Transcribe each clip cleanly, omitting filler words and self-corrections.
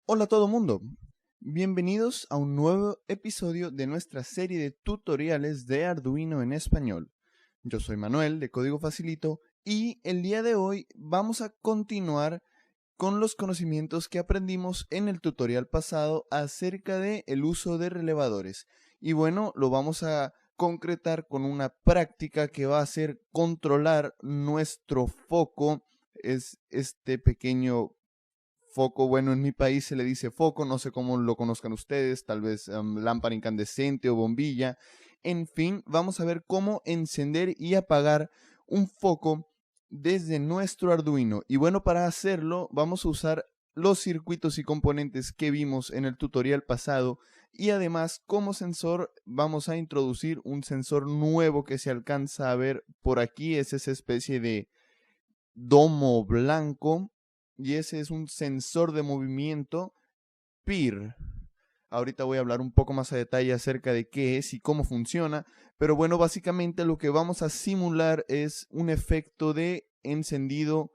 Hola a todo mundo, bienvenidos a un nuevo episodio de nuestra serie de tutoriales de Arduino en español. Yo soy Manuel de Código Facilito y el día de hoy vamos a continuar con los conocimientos que aprendimos en el tutorial pasado acerca de el uso de relevadores. Y bueno, lo vamos a concretar con una práctica que va a ser controlar nuestro foco, es este pequeño foco. Bueno, en mi país se le dice foco, no sé cómo lo conozcan ustedes, tal vez lámpara incandescente o bombilla. En fin, vamos a ver cómo encender y apagar un foco desde nuestro Arduino. Y bueno, para hacerlo vamos a usar los circuitos y componentes que vimos en el tutorial pasado, y además como sensor vamos a introducir un sensor nuevo que se alcanza a ver por aquí. Es esa especie de domo blanco y ese es un sensor de movimiento PIR. Ahorita voy a hablar un poco más a detalle acerca de qué es y cómo funciona, pero bueno, básicamente lo que vamos a simular es un efecto de encendido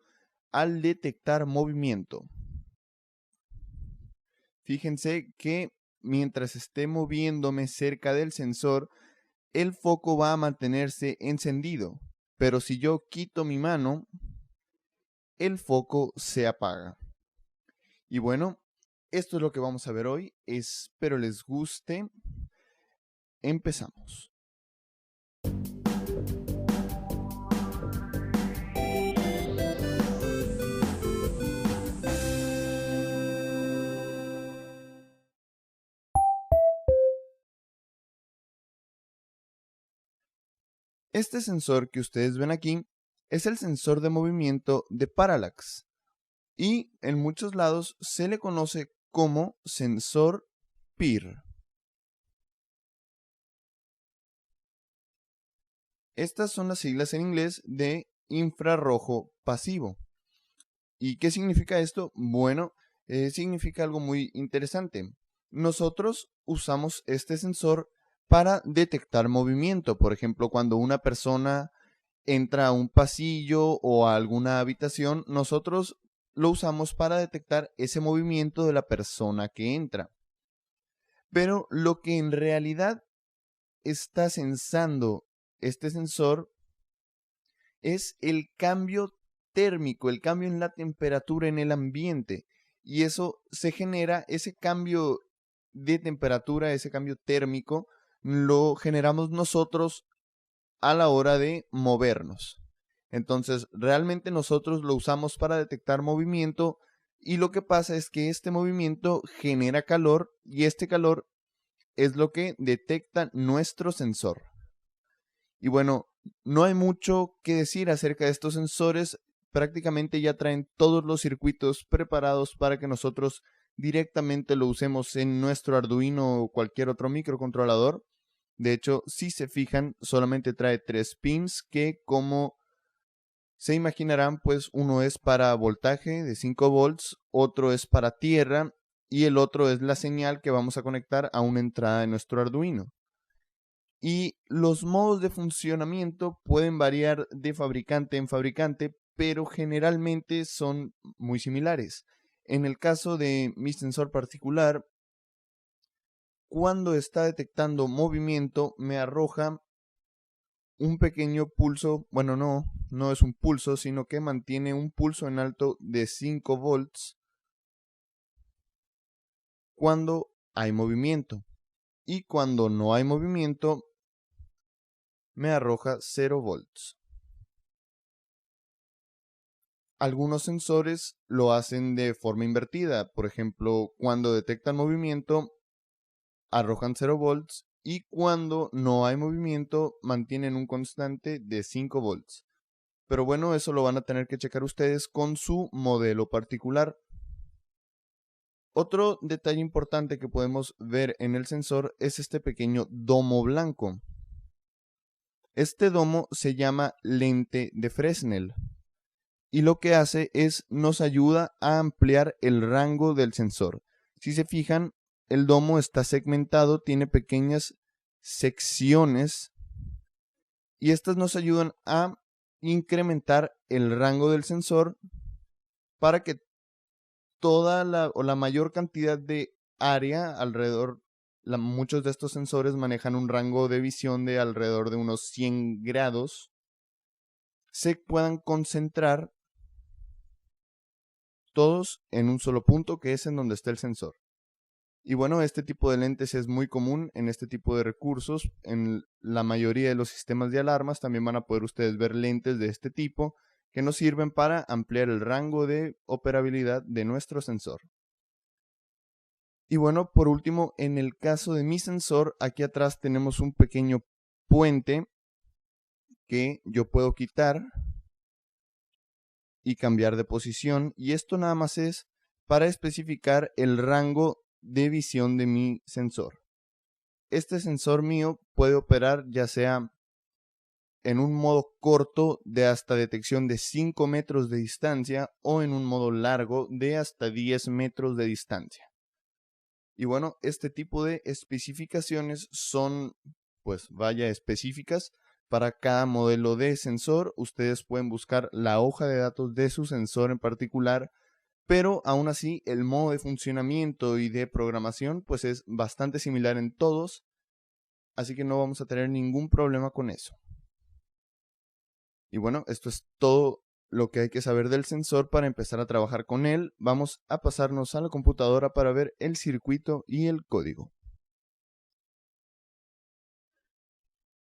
al detectar movimiento. Fíjense que mientras esté moviéndome cerca del sensor, el foco va a mantenerse encendido, pero si yo quito mi mano, el foco se apaga. Y bueno, esto es lo que vamos a ver hoy. Espero les guste. Empezamos. Este sensor que ustedes ven aquí es el sensor de movimiento de Parallax y en muchos lados se le conoce como sensor PIR. Estas son las siglas en inglés de infrarrojo pasivo. ¿Y qué significa esto? Bueno, significa algo muy interesante. Nosotros usamos este sensor para detectar movimiento. Por ejemplo, cuando una persona entra a un pasillo o a alguna habitación, nosotros lo usamos para detectar ese movimiento de la persona que entra. Pero lo que en realidad está sensando este sensor es el cambio térmico, el cambio en la temperatura en el ambiente. Y eso se genera, ese cambio de temperatura, ese cambio térmico, lo generamos nosotros a la hora de movernos. Entonces, realmente nosotros lo usamos para detectar movimiento, y lo que pasa es que este movimiento genera calor y este calor es lo que detecta nuestro sensor. Y bueno, no hay mucho que decir acerca de estos sensores. Prácticamente ya traen todos los circuitos preparados para que nosotros directamente lo usemos en nuestro Arduino o cualquier otro microcontrolador. De hecho, si se fijan, solamente trae 3 pins que, como se imaginarán, pues uno es para voltaje de 5 volts, otro es para tierra y el otro es la señal que vamos a conectar a una entrada de nuestro Arduino. Y los modos de funcionamiento pueden variar de fabricante en fabricante, pero generalmente son muy similares. En el caso de mi sensor particular, cuando está detectando movimiento, me arroja un pequeño pulso. Bueno, no es un pulso, sino que mantiene un pulso en alto de 5 volts cuando hay movimiento. Y cuando no hay movimiento, me arroja 0 volts. Algunos sensores lo hacen de forma invertida. Por ejemplo, cuando detectan movimiento, arrojan 0 volts, y cuando no hay movimiento, mantienen un constante de 5 volts. Pero bueno, eso lo van a tener que checar ustedes con su modelo particular. Otro detalle importante que podemos ver en el sensor es este pequeño domo blanco. Este domo se llama lente de Fresnel, y lo que hace es nos ayuda a ampliar el rango del sensor. Si se fijan, el domo está segmentado, tiene pequeñas secciones, y estas nos ayudan a incrementar el rango del sensor para que toda la mayor cantidad de área alrededor. Muchos de estos sensores manejan un rango de visión de alrededor de unos 100 grados. Se puedan concentrar todos en un solo punto, que es en donde está el sensor. Y bueno, este tipo de lentes es muy común en este tipo de recursos. En la mayoría de los sistemas de alarmas también van a poder ustedes ver lentes de este tipo que nos sirven para ampliar el rango de operabilidad de nuestro sensor. Y bueno, por último, en el caso de mi sensor, aquí atrás tenemos un pequeño puente que yo puedo quitar y cambiar de posición, y esto nada más es para especificar el rango de visión de mi sensor. Este sensor mío puede operar ya sea en un modo corto de hasta detección de 5 metros de distancia o en un modo largo de hasta 10 metros de distancia. Y bueno, este tipo de especificaciones son, pues vaya, específicas para cada modelo de sensor. Ustedes pueden buscar la hoja de datos de su sensor en particular, pero aún así el modo de funcionamiento y de programación pues es bastante similar en todos, así que no vamos a tener ningún problema con eso. Y bueno, esto es todo lo que hay que saber del sensor para empezar a trabajar con él. Vamos a pasarnos a la computadora para ver el circuito y el código.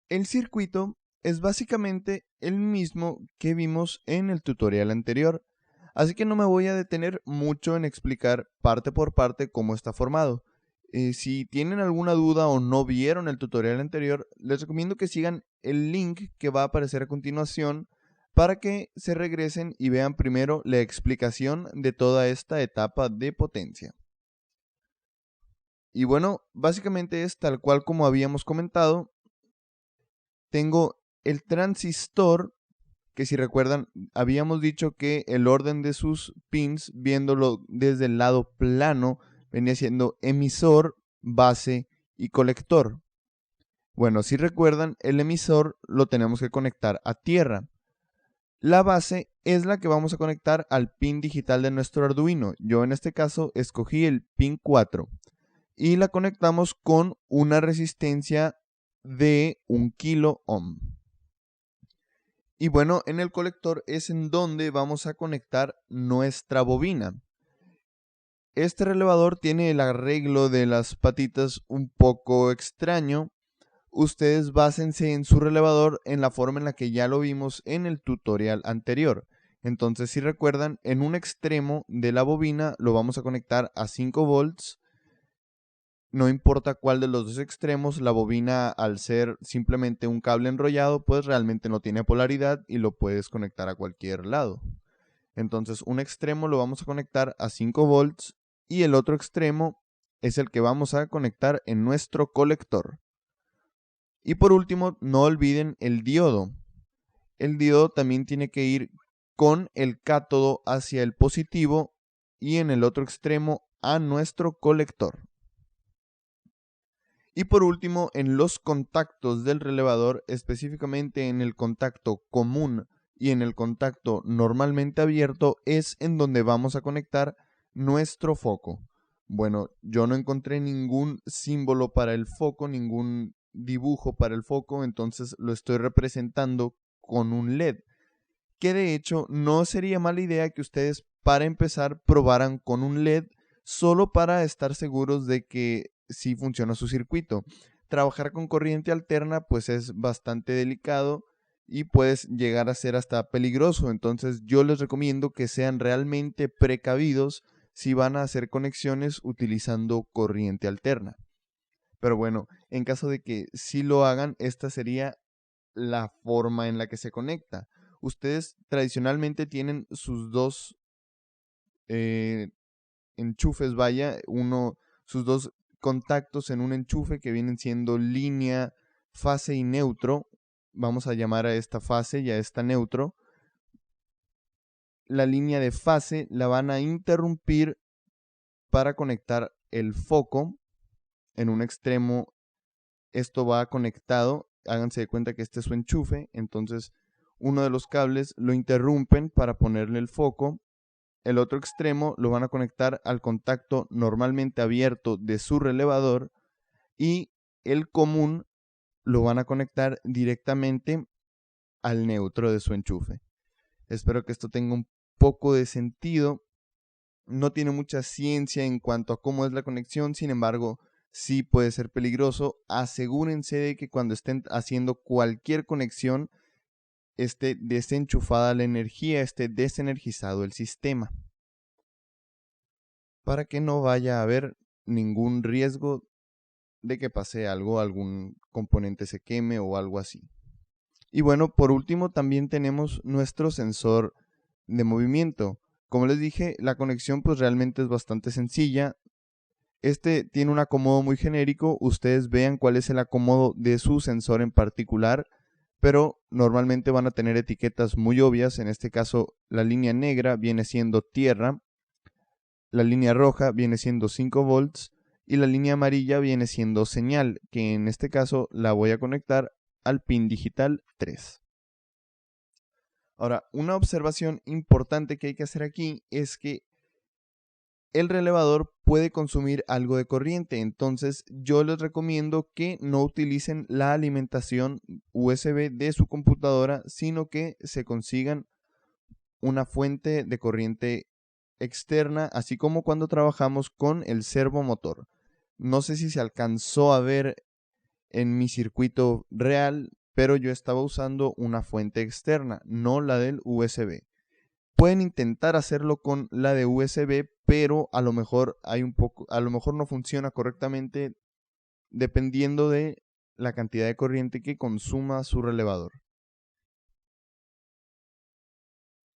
El circuito es básicamente el mismo que vimos en el tutorial anterior, así que no me voy a detener mucho en explicar parte por parte cómo está formado. Si tienen alguna duda o no vieron el tutorial anterior, les recomiendo que sigan el link que va a aparecer a continuación para que se regresen y vean primero la explicación de toda esta etapa de potencia. Y bueno, básicamente es tal cual como habíamos comentado. Tengo el transistor, que si recuerdan, habíamos dicho que el orden de sus pins, viéndolo desde el lado plano, venía siendo emisor, base y colector. Bueno, si recuerdan, el emisor lo tenemos que conectar a tierra. La base es la que vamos a conectar al pin digital de nuestro Arduino. Yo en este caso escogí el pin 4 y la conectamos con una resistencia de 1 kilo ohm. Y bueno, en el colector es en donde vamos a conectar nuestra bobina. Este relevador tiene el arreglo de las patitas un poco extraño. Ustedes básense en su relevador en la forma en la que ya lo vimos en el tutorial anterior. Entonces, si recuerdan, en un extremo de la bobina lo vamos a conectar a 5 volts. No importa cuál de los dos extremos, la bobina, al ser simplemente un cable enrollado, pues realmente no tiene polaridad y lo puedes conectar a cualquier lado. Entonces, un extremo lo vamos a conectar a 5 volts y el otro extremo es el que vamos a conectar en nuestro colector. Y por último, no olviden el diodo. El diodo también tiene que ir con el cátodo hacia el positivo y en el otro extremo a nuestro colector. Y por último, en los contactos del relevador, específicamente en el contacto común y en el contacto normalmente abierto, es en donde vamos a conectar nuestro foco. Bueno, yo no encontré ningún símbolo para el foco, ningún dibujo para el foco, entonces lo estoy representando con un LED, que de hecho no sería mala idea que ustedes para empezar probaran con un LED solo para estar seguros de que sí funciona su circuito. Trabajar con corriente alterna pues es bastante delicado y puedes llegar a ser hasta peligroso, entonces yo les recomiendo que sean realmente precavidos si van a hacer conexiones utilizando corriente alterna. Pero bueno, en caso de que sí lo hagan, esta sería la forma en la que se conecta. Ustedes tradicionalmente tienen sus dos enchufes, vaya, sus dos contactos en un enchufe que vienen siendo línea, fase y neutro. Vamos a llamar a esta fase y a esta neutro. La línea de fase la van a interrumpir para conectar el foco. En un extremo esto va conectado. Háganse de cuenta que este es su enchufe. Entonces uno de los cables lo interrumpen para ponerle el foco. el otro extremo lo van a conectar al contacto normalmente abierto de su relevador y el común lo van a conectar directamente al neutro de su enchufe. Espero que esto tenga un poco de sentido. No tiene mucha ciencia en cuanto a cómo es la conexión, sin embargo, sí puede ser peligroso. Asegúrense de que cuando estén haciendo cualquier conexión esté desenchufada la energía, esté desenergizado el sistema, para que no vaya a haber ningún riesgo de que pase algo, algún componente se queme o algo así. Y bueno, por último también tenemos nuestro sensor de movimiento. Como les dije, la conexión pues realmente es bastante sencilla. Este tiene un acomodo muy genérico. Ustedes vean cuál es el acomodo de su sensor en particular, pero normalmente van a tener etiquetas muy obvias. En este caso, la línea negra viene siendo tierra, la línea roja viene siendo 5 volts y la línea amarilla viene siendo señal, que en este caso la voy a conectar al pin digital 3. Ahora, una observación importante que hay que hacer aquí es que el relevador puede consumir algo de corriente, entonces yo les recomiendo que no utilicen la alimentación USB de su computadora, sino que se consigan una fuente de corriente externa, así como cuando trabajamos con el servomotor. No sé si se alcanzó a ver en mi circuito real, pero yo estaba usando una fuente externa, no la del USB. Pueden intentar hacerlo con la de USB, pero a lo mejor no funciona correctamente dependiendo de la cantidad de corriente que consuma su relevador.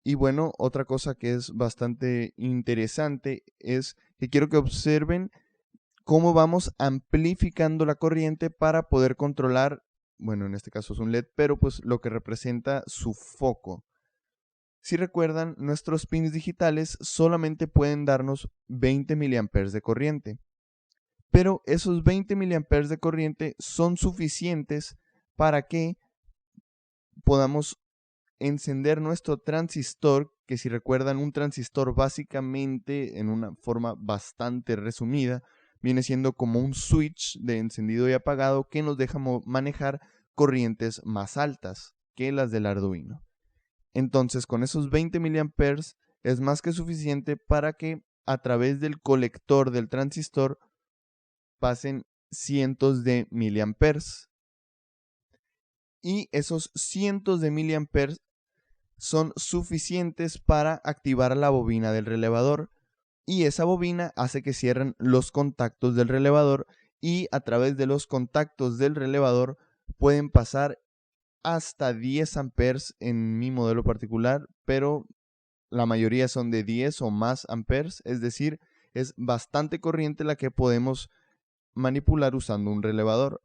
Y bueno, otra cosa que es bastante interesante es que quiero que observen cómo vamos amplificando la corriente para poder controlar, bueno, en este caso es un LED, pero pues lo que representa su foco. Si recuerdan, nuestros pins digitales solamente pueden darnos 20 mA de corriente, pero esos 20 mA de corriente son suficientes para que podamos encender nuestro transistor, que si recuerdan, un transistor básicamente, en una forma bastante resumida, viene siendo como un switch de encendido y apagado que nos deja manejar corrientes más altas que las del Arduino. Entonces, con esos 20 mA es más que suficiente para que a través del colector del transistor pasen cientos de miliamperes. Y esos cientos de miliamperes son suficientes para activar la bobina del relevador. Y esa bobina hace que cierren los contactos del relevador y a través de los contactos del relevador pueden pasar hasta 10 amperes en mi modelo particular, pero la mayoría son de 10 o más amperes, es decir, es bastante corriente la que podemos manipular usando un relevador.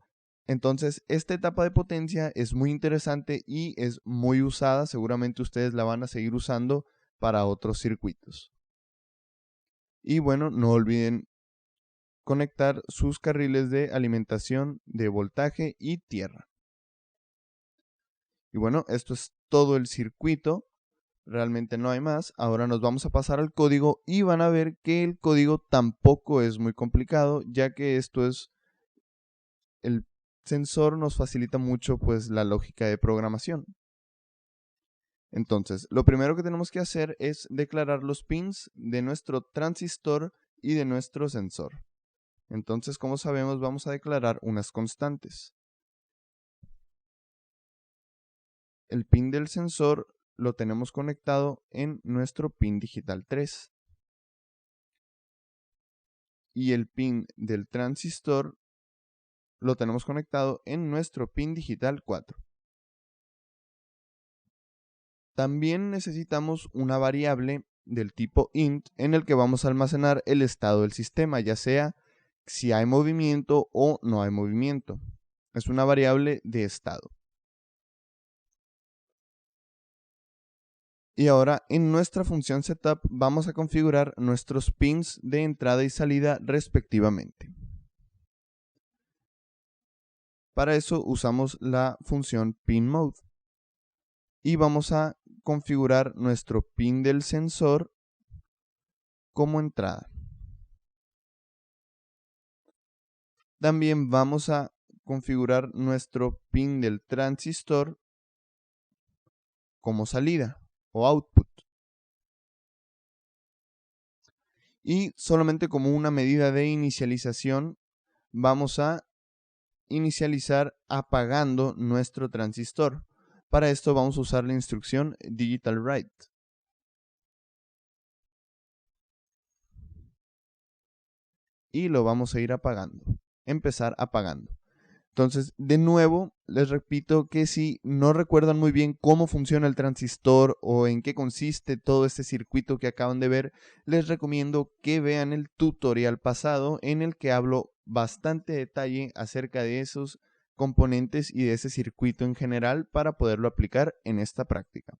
Entonces, esta etapa de potencia es muy interesante y es muy usada, seguramente ustedes la van a seguir usando para otros circuitos. Y bueno, no olviden conectar sus carriles de alimentación de voltaje y tierra. Y bueno, esto es todo el circuito. Realmente no hay más. Ahora nos vamos a pasar al código y van a ver que el código tampoco es muy complicado, ya que el sensor nos facilita mucho pues la lógica de programación. Entonces, lo primero que tenemos que hacer es declarar los pins de nuestro transistor y de nuestro sensor. Entonces, como sabemos, vamos a declarar unas constantes. El pin del sensor lo tenemos conectado en nuestro pin digital 3. Y el pin del transistor lo tenemos conectado en nuestro pin digital 4. También necesitamos una variable del tipo int en el que vamos a almacenar el estado del sistema, ya sea si hay movimiento o no hay movimiento. Es una variable de estado. Y ahora en nuestra función setup vamos a configurar nuestros pins de entrada y salida respectivamente. Para eso usamos la función pinMode y vamos a configurar nuestro pin del sensor como entrada. También vamos a configurar nuestro pin del transistor como salida o output. Y solamente como una medida de inicialización vamos a inicializar apagando nuestro transistor. Para esto vamos a usar la instrucción digital write. Y lo vamos a ir apagando. Empezar apagando. Entonces, de nuevo, les repito que si no recuerdan muy bien cómo funciona el transistor o en qué consiste todo este circuito que acaban de ver, les recomiendo que vean el tutorial pasado en el que hablo bastante detalle acerca de esos componentes y de ese circuito en general para poderlo aplicar en esta práctica.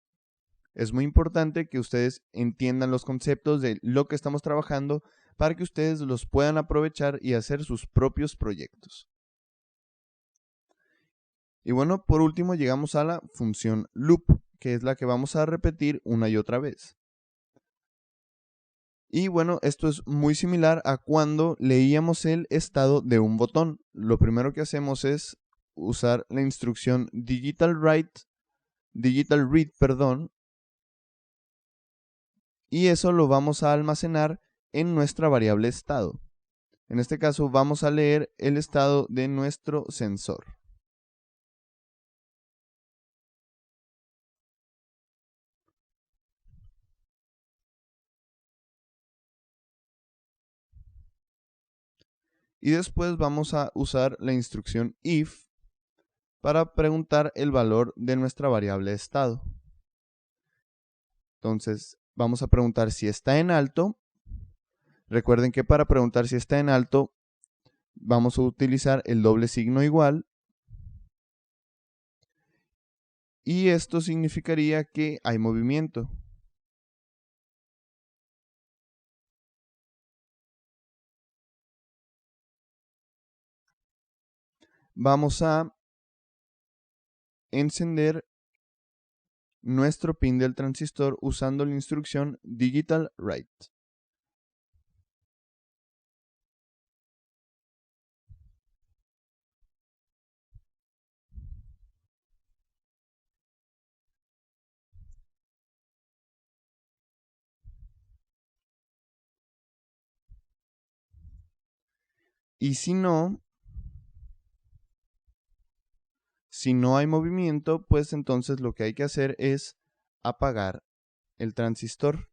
Es muy importante que ustedes entiendan los conceptos de lo que estamos trabajando para que ustedes los puedan aprovechar y hacer sus propios proyectos. Y bueno, por último llegamos a la función loop, que es la que vamos a repetir una y otra vez. Y bueno, esto es muy similar a cuando leíamos el estado de un botón. Lo primero que hacemos es usar la instrucción digital read, y eso lo vamos a almacenar en nuestra variable estado. En este caso vamos a leer el estado de nuestro sensor. Y después vamos a usar la instrucción if para preguntar el valor de nuestra variable estado. Entonces vamos a preguntar si está en alto. Recuerden que para preguntar si está en alto vamos a utilizar el doble signo igual. Y esto significaría que hay movimiento. Vamos a encender nuestro pin del transistor usando la instrucción digital write. Y si no hay movimiento, pues entonces lo que hay que hacer es apagar el transistor.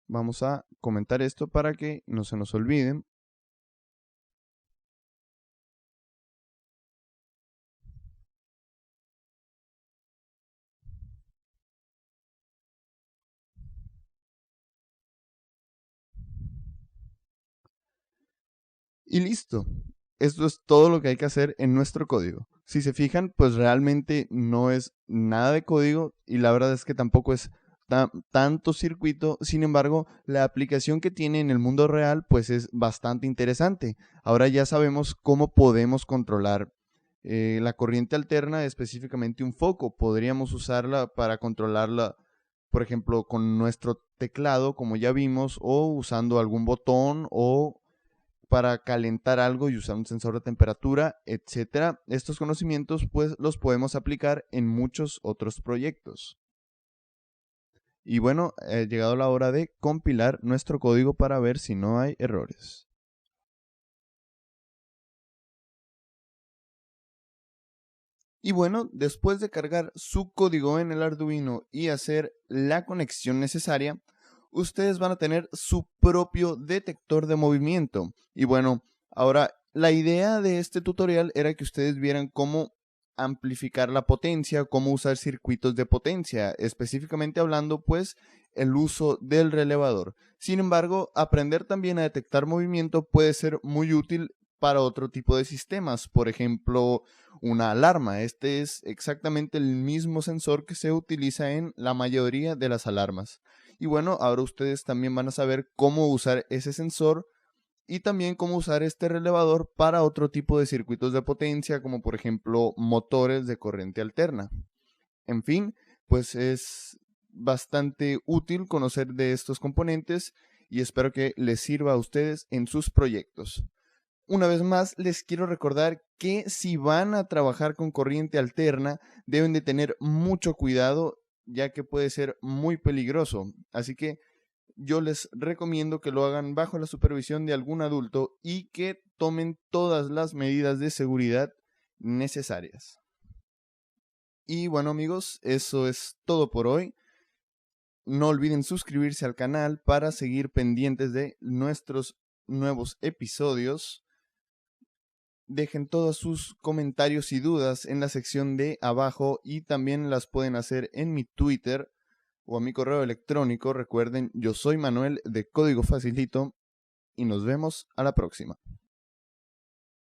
Vamos a comentar esto para que no se nos olviden. Y listo. Esto es todo lo que hay que hacer en nuestro código. Si se fijan, pues realmente no es nada de código y la verdad es que tampoco es tanto circuito. Sin embargo, la aplicación que tiene en el mundo real pues es bastante interesante. Ahora ya sabemos cómo podemos controlar la corriente alterna, específicamente un foco. Podríamos usarla para controlarla, por ejemplo, con nuestro teclado, como ya vimos, o usando algún botón o para calentar algo y usar un sensor de temperatura, etcétera. Estos conocimientos pues los podemos aplicar en muchos otros proyectos. Y bueno, ha llegado la hora de compilar nuestro código para ver si no hay errores. Y bueno, después de cargar su código en el Arduino y hacer la conexión necesaria, ustedes van a tener su propio detector de movimiento. Y bueno, ahora la idea de este tutorial era que ustedes vieran cómo amplificar la potencia, cómo usar circuitos de potencia, específicamente hablando pues el uso del relevador. Sin embargo, aprender también a detectar movimiento puede ser muy útil para otro tipo de sistemas, por ejemplo, una alarma. Este es exactamente el mismo sensor que se utiliza en la mayoría de las alarmas. Y bueno, ahora ustedes también van a saber cómo usar ese sensor y también cómo usar este relevador para otro tipo de circuitos de potencia, como por ejemplo motores de corriente alterna. En fin, pues es bastante útil conocer de estos componentes y espero que les sirva a ustedes en sus proyectos. Una vez más, les quiero recordar que si van a trabajar con corriente alterna, deben de tener mucho cuidado, ya que puede ser muy peligroso. Así que yo les recomiendo que lo hagan bajo la supervisión de algún adulto y que tomen todas las medidas de seguridad necesarias. Y bueno amigos, eso es todo por hoy. No olviden suscribirse al canal para seguir pendientes de nuestros nuevos episodios. Dejen todos sus comentarios y dudas en la sección de abajo y también las pueden hacer en mi Twitter o a mi correo electrónico. Recuerden, yo soy Manuel de Código Facilito y nos vemos a la próxima.